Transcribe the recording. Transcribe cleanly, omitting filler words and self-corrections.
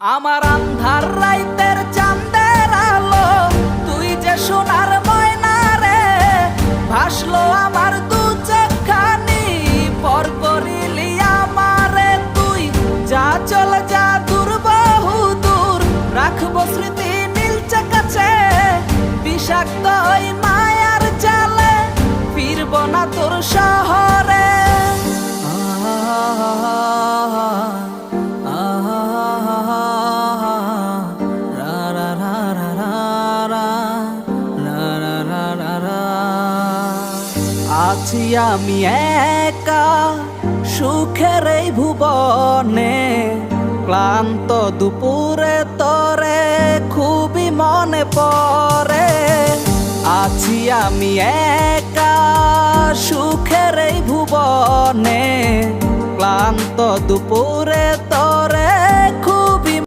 আমার আন্ধার রাইতের চাঁদের আলো, তুই যে সোনার ময়না রে, ভাসলো আমার দু চোখখানি, পর করিলি আমারে তুই। যা চল যা দূর বহু দূর, রাখবো স্মৃতি নীলচে কাছে, বিষাক্ত ওই মায়ার জালে ফিরব না তোর শহরে। আছি আমি একা সুখের এই ভুবনে, ক্লান্ত দুপুরে তরে খুবই মনে পড়ে। আছি আমি একা সুখের এই ভুবনে, ক্লান্ত দুপুরে তরে